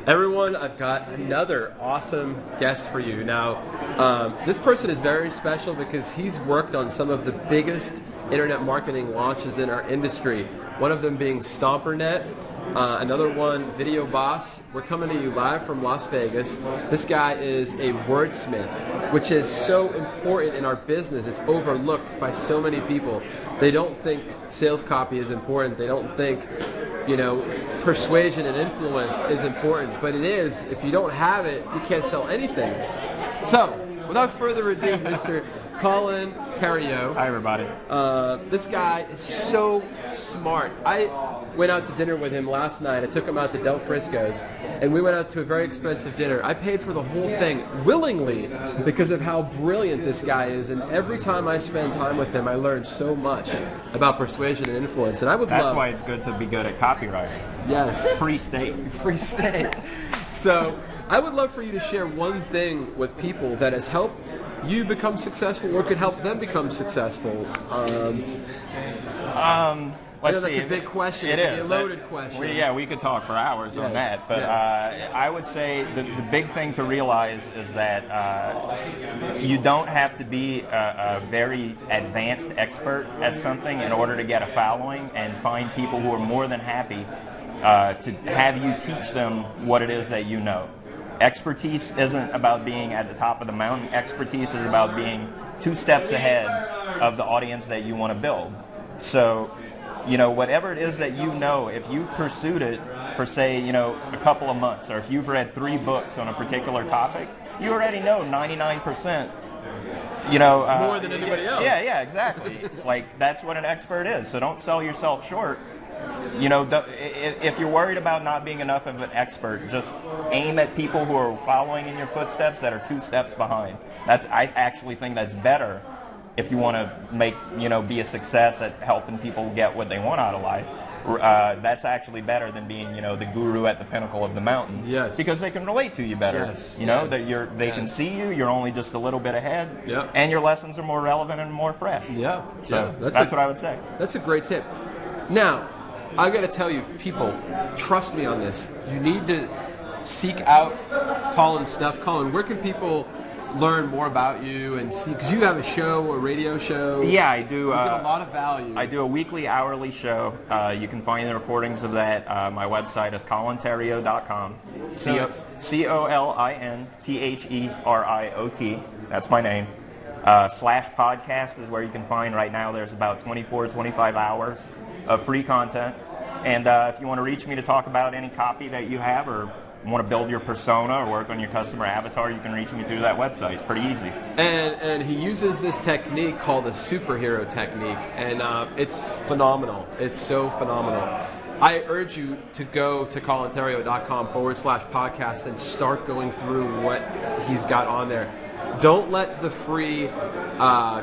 Everyone, I've got another awesome guest for you. Now, this person is very special because he's worked on some of the biggest internet marketing launches in our industry. One of them being StomperNet, another one, Video Boss. We're coming to you live from Las Vegas. This guy is a wordsmith, which is so important in our business. It's overlooked by so many people. They don't think sales copy is important. They don't think, persuasion and influence is important, but it is. If you don't have it, you can't sell anything. So, without further ado, Mr. Colin Theriot. Hi, everybody. This guy is so smart. I went out to dinner with him last night. I took him out to Del Frisco's, and we went out to a very expensive dinner. I paid for the whole thing willingly because of how brilliant this guy is, and every time I spend time with him, I learn so much about persuasion and influence. And I would That's why it's good to be good at copywriting. Yes. Free state. Free state. So, I would love for you to share one thing with people that has helped you become successful or could help them become successful. I know that's a big question. It is. A loaded question. We could talk for hours on that. But I would say the big thing to realize is that you don't have to be a very advanced expert at something in order to get a following and find people who are more than happy to have you teach them what it is that you know. Expertise isn't about being at the top of the mountain. Expertise is about being 2 steps ahead of the audience that you want to build. So, whatever it is that you know, if you've pursued it for, say, a couple of months, or if you've read 3 books on a particular topic, you already know 99%. More than anybody else. Yeah, exactly. Like, that's what an expert is. So don't sell yourself short. If you're worried about not being enough of an expert, just aim at people who are following in your footsteps that are 2 steps behind. I actually think that's better if you want to be a success at helping people get what they want out of life. That's actually better than being, the guru at the pinnacle of the mountain. Yes. Because they can relate to you better. Yes. That they can see you. You're only just a little bit ahead. Yep. And your lessons are more relevant and more fresh. Yeah. So that's what I would say. That's a great tip. Now, I got to tell you, people, trust me on this. You need to seek out Colin's stuff. Colin, where can people learn more about you and see? Because you have a show, a radio show. Yeah, I do. You get a lot of value. I do a weekly, hourly show. You can find the recordings of that. My website is colintheriot.com. COLINTHERIOT. That's my name. /podcast is where you can find right now. There's about 24, 25 hours of free content. And if you want to reach me to talk about any copy that you have or want to build your persona or work on your customer avatar, you can reach me through that website. It's pretty easy. And he uses this technique called the superhero technique, and it's phenomenal. It's so phenomenal. I urge you to go to colintheriot.com /podcast and start going through what he's got on there. Don't let the free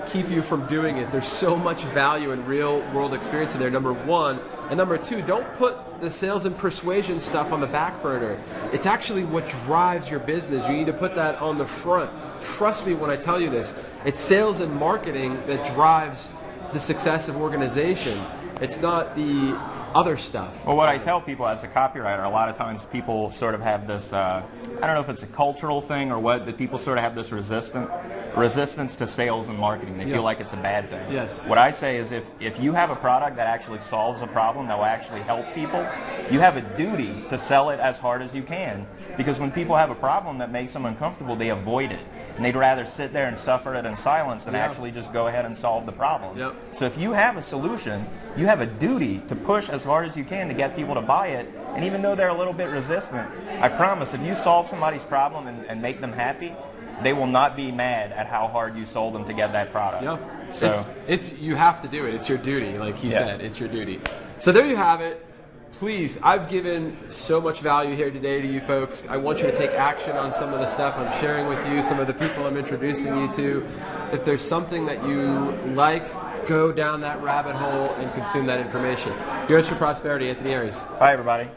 keep you from doing it. There's so much value and real world experience in there, number one. And number two, don't put the sales and persuasion stuff on the back burner. It's actually what drives your business. You need to put that on the front. Trust me when I tell you this. It's sales and marketing that drives the success of organization. It's not the other stuff. Well, what I tell people as a copywriter, a lot of times people sort of have this, I don't know if it's a cultural thing or what, but people sort of have this resistance to sales and marketing. They feel like it's a bad thing. Yes. What I say is if you have a product that actually solves a problem, that will actually help people, you have a duty to sell it as hard as you can. Because when people have a problem that makes them uncomfortable, they avoid it. And they'd rather sit there and suffer it in silence than actually just go ahead and solve the problem. Yep. So if you have a solution, you have a duty to push as hard as you can to get people to buy it. And even though they're a little bit resistant, I promise if you solve somebody's problem and make them happy, they will not be mad at how hard you sold them to get that product. Yeah. So it's you have to do it. It's your duty, like he said. It's your duty. So there you have it. Please, I've given so much value here today to you folks. I want you to take action on some of the stuff I'm sharing with you, some of the people I'm introducing you to. If there's something that you like, go down that rabbit hole and consume that information. Here's for Prosperity, anthonyaires. Bye, everybody.